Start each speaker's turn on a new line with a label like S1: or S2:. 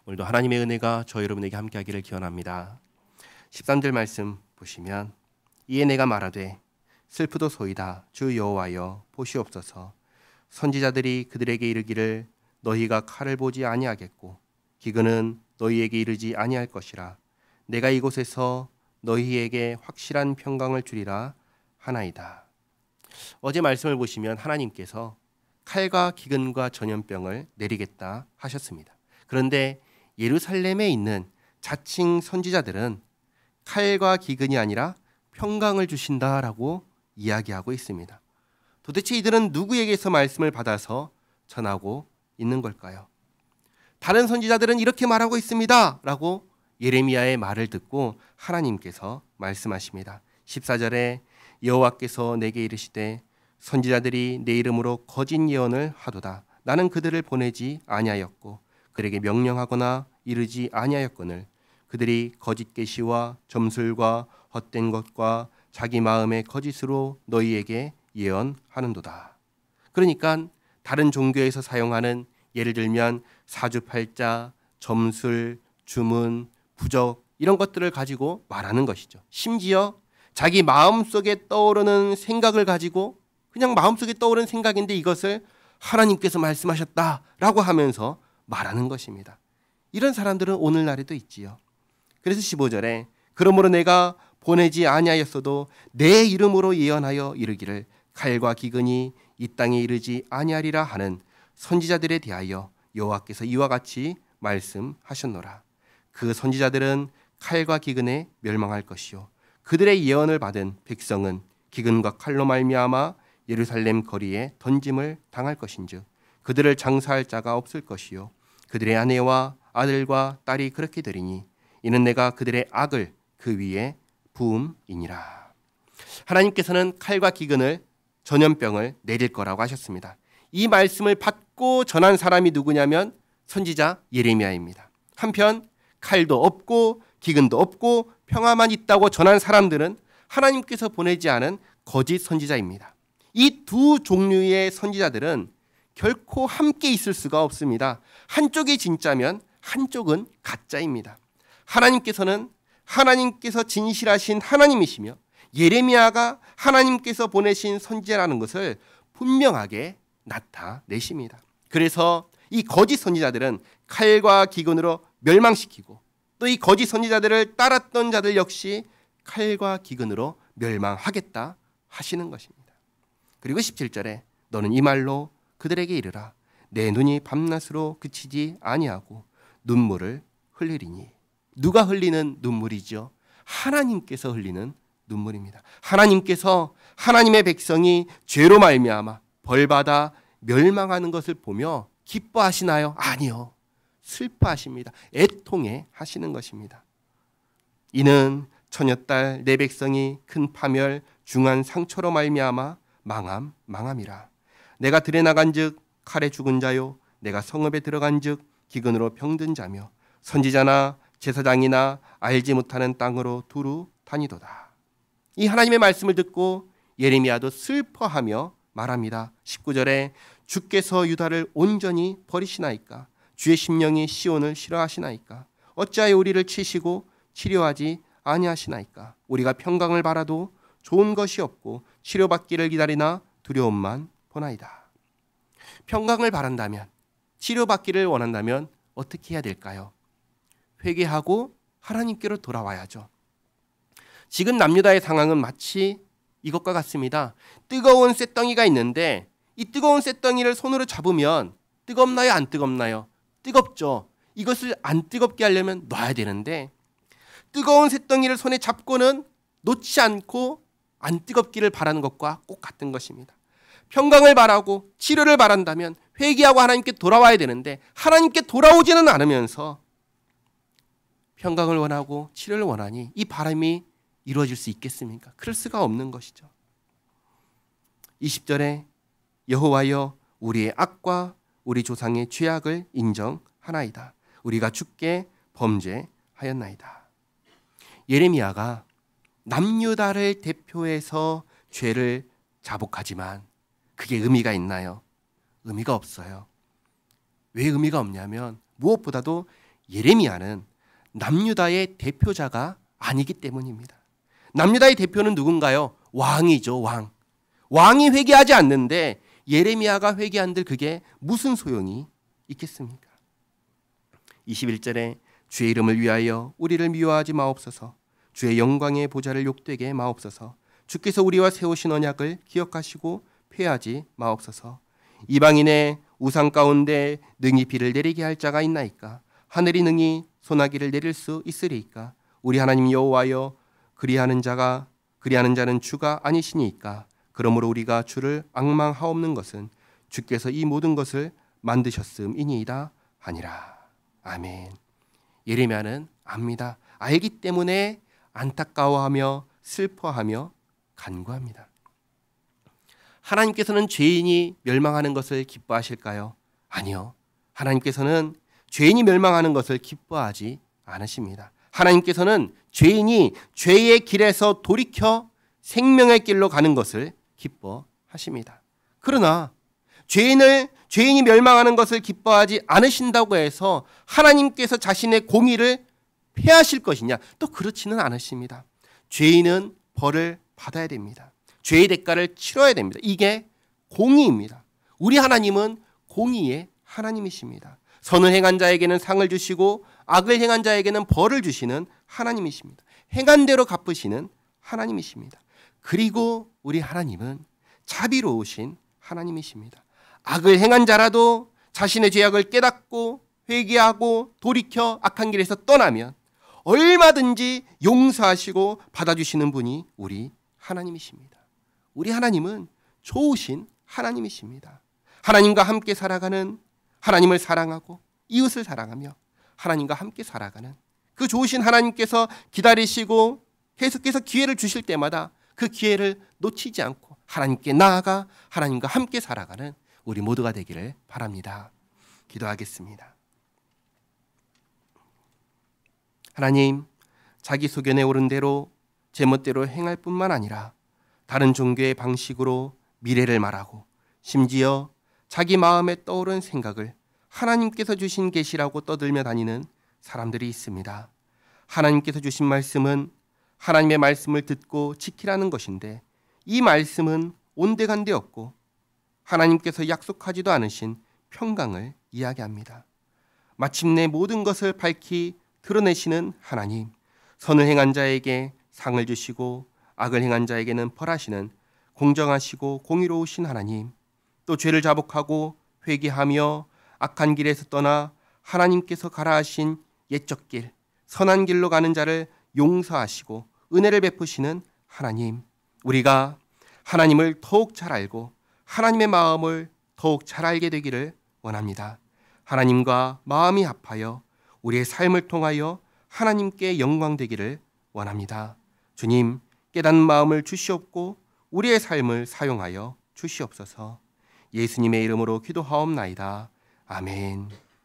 S1: 오늘도 하나님의 은혜가 저 여러분에게 함께하기를 기원합니다. 13절 말씀 보시면 이에 내가 말하되 슬프도소이다 주 여호와여 보시옵소서. 선지자들이 그들에게 이르기를 너희가 칼을 보지 아니하겠고 기근은 너희에게 이르지 아니할 것이라. 내가 이곳에서 너희에게 확실한 평강을 주리라 하나이다. 어제 말씀을 보시면 하나님께서 칼과 기근과 전염병을 내리겠다 하셨습니다. 그런데 예루살렘에 있는 자칭 선지자들은 칼과 기근이 아니라 평강을 주신다라고 이야기하고 있습니다. 도대체 이들은 누구에게서 말씀을 받아서 전하고 있는 걸까요? 다른 선지자들은 이렇게 말하고 있습니다 라고 예레미야의 말을 듣고 하나님께서 말씀하십니다. 14절에 여호와께서 내게 이르시되 선지자들이 내 이름으로 거짓 예언을 하도다. 나는 그들을 보내지 아니하였고 그들에게 명령하거나 이르지 아니하였거늘 그들이 거짓 계시와 점술과 헛된 것과 자기 마음의 거짓으로 너희에게 예언하는도다. 그러니까 다른 종교에서 사용하는 예를 들면 사주팔자, 점술, 주문, 부적 이런 것들을 가지고 말하는 것이죠. 심지어 자기 마음속에 떠오르는 생각을 가지고 그냥 마음속에 떠오르는 생각인데 이것을 하나님께서 말씀하셨다라고 하면서 말하는 것입니다. 이런 사람들은 오늘날에도 있지요. 그래서 15절에 그러므로 내가 보내지 아니하였어도 내 이름으로 예언하여 이르기를 칼과 기근이 이 땅에 이르지 아니하리라 하는 선지자들에 대하여 여호와께서 이와 같이 말씀하셨노라. 그 선지자들은 칼과 기근에 멸망할 것이요 그들의 예언을 받은 백성은 기근과 칼로 말미암아 예루살렘 거리에 던짐을 당할 것인즉 그들을 장사할 자가 없을 것이요 그들의 아내와 아들과 딸이 그렇게 되리니 이는 내가 그들의 악을 그 위에 부음이니라. 하나님께서는 칼과 기근을 전염병을 내릴 거라고 하셨습니다. 이 말씀을 받고 전한 사람이 누구냐면 선지자 예레미야입니다. 한편 칼도 없고 기근도 없고 평화만 있다고 전한 사람들은 하나님께서 보내지 않은 거짓 선지자입니다. 이 두 종류의 선지자들은 결코 함께 있을 수가 없습니다. 한쪽이 진짜면 한쪽은 가짜입니다. 하나님께서 진실하신 하나님이시며 예레미야가 하나님께서 보내신 선지자라는 것을 분명하게 나타내십니다. 그래서 이 거짓 선지자들은 칼과 기근으로 멸망시키고 또 이 거짓 선지자들을 따랐던 자들 역시 칼과 기근으로 멸망하겠다 하시는 것입니다. 그리고 17절에 너는 이 말로 그들에게 이르라. 내 눈이 밤낮으로 그치지 아니하고 눈물을 흘리리니. 누가 흘리는 눈물이죠? 하나님께서 흘리는 눈물입니다. 하나님께서 하나님의 백성이 죄로 말미암아 벌받아 멸망하는 것을 보며 기뻐하시나요? 아니요. 슬퍼하십니다. 애통해 하시는 것입니다. 이는 처녀딸 내 백성이 큰 파멸 중한 상처로 말미암아 망함이라. 내가 들에 나간즉 칼에 죽은 자요 내가 성읍에 들어간즉 기근으로 병든 자며 선지자나 제사장이나 알지 못하는 땅으로 두루 다니도다. 이 하나님의 말씀을 듣고 예레미야도 슬퍼하며 말합니다. 19절에 주께서 유다를 온전히 버리시나이까? 주의 심령이 시온을 싫어하시나이까? 어찌하여 우리를 치시고 치료하지 아니하시나이까? 우리가 평강을 바라도 좋은 것이 없고 치료받기를 기다리나 두려움만 보나이다. 평강을 바란다면, 치료받기를 원한다면 어떻게 해야 될까요? 회개하고 하나님께로 돌아와야죠. 지금 남유다의 상황은 마치 이것과 같습니다. 뜨거운 쇳덩이가 있는데 이 뜨거운 쇳덩이를 손으로 잡으면 뜨겁나요? 안 뜨겁나요? 뜨겁죠. 이것을 안 뜨겁게 하려면 놔야 되는데 뜨거운 쇳덩이를 손에 잡고는 놓지 않고 안 뜨겁기를 바라는 것과 꼭 같은 것입니다. 평강을 바라고 치료를 바란다면 회개하고 하나님께 돌아와야 되는데 하나님께 돌아오지는 않으면서 평강을 원하고 치료를 원하니 이 바람이 이루어질 수 있겠습니까? 그럴 수가 없는 것이죠. 20절에 여호와여 우리의 악과 우리 조상의 죄악을 인정하나이다. 우리가 주께 범죄하였나이다. 예레미야가 남유다를 대표해서 죄를 자복하지만 그게 의미가 있나요? 의미가 없어요. 왜 의미가 없냐면 무엇보다도 예레미야는 남유다의 대표자가 아니기 때문입니다. 남유다의 대표는 누군가요? 왕이죠, 왕. 왕이 회개하지 않는데 예레미야가 회개한들 그게 무슨 소용이 있겠습니까? 21절에 주의 이름을 위하여 우리를 미워하지 마옵소서. 주의 영광의 보좌를 욕되게 마옵소서. 주께서 우리와 세우신 언약을 기억하시고 폐하지 마옵소서. 이방인의 우상 가운데 능히 비를 내리게 할 자가 있나이까? 하늘이 능히 소나기를 내릴 수 있으리이까? 우리 하나님 여호와여, 그리하는 자는 주가 아니시니까? 그러므로 우리가 주를 앙망하옵는 것은 주께서 이 모든 것을 만드셨음이니이다 하니라. 아멘. 예레미야는 압니다. 알기 때문에 안타까워하며 슬퍼하며 간구합니다. 하나님께서는 죄인이 멸망하는 것을 기뻐하실까요? 아니요. 하나님께서는 죄인이 멸망하는 것을 기뻐하지 않으십니다. 하나님께서는 죄인이 죄의 길에서 돌이켜 생명의 길로 가는 것을 기뻐하십니다. 그러나 죄인이 멸망하는 것을 기뻐하지 않으신다고 해서 하나님께서 자신의 공의를 폐하실 것이냐? 또 그렇지는 않으십니다. 죄인은 벌을 받아야 됩니다. 죄의 대가를 치러야 됩니다. 이게 공의입니다. 우리 하나님은 공의의 하나님이십니다. 선을 행한 자에게는 상을 주시고 악을 행한 자에게는 벌을 주시는 하나님이십니다. 행한 대로 갚으시는 하나님이십니다. 그리고 우리 하나님은 자비로우신 하나님이십니다. 악을 행한 자라도 자신의 죄악을 깨닫고 회개하고 돌이켜 악한 길에서 떠나면 얼마든지 용서하시고 받아주시는 분이 우리 하나님이십니다. 우리 하나님은 좋으신 하나님이십니다. 하나님과 함께 살아가는, 하나님을 사랑하고 이웃을 사랑하며 하나님과 함께 살아가는 그 좋으신 하나님께서 기다리시고 계속해서 기회를 주실 때마다 그 기회를 놓치지 않고 하나님께 나아가 하나님과 함께 살아가는 우리 모두가 되기를 바랍니다. 기도하겠습니다. 하나님, 자기 소견에 오른 대로 제멋대로 행할 뿐만 아니라 다른 종교의 방식으로 미래를 말하고 심지어 자기 마음에 떠오른 생각을 하나님께서 주신 계시라고 떠들며 다니는 사람들이 있습니다. 하나님께서 주신 말씀은 하나님의 말씀을 듣고 지키라는 것인데 이 말씀은 온데간데 없고 하나님께서 약속하지도 않으신 평강을 이야기합니다. 마침내 모든 것을 밝히 드러내시는 하나님, 선을 행한 자에게 상을 주시고 악을 행한 자에게는 벌하시는 공정하시고 공의로우신 하나님, 또 죄를 자복하고 회개하며 악한 길에서 떠나 하나님께서 가라 하신 옛적 길, 선한 길로 가는 자를 용서하시고 은혜를 베푸시는 하나님, 우리가 하나님을 더욱 잘 알고 하나님의 마음을 더욱 잘 알게 되기를 원합니다. 하나님과 마음이 합하여 우리의 삶을 통하여 하나님께 영광 되기를 원합니다. 주님, 깨닫는 마음을 주시옵고 우리의 삶을 사용하여 주시옵소서. 예수님의 이름으로 기도하옵나이다. 아멘.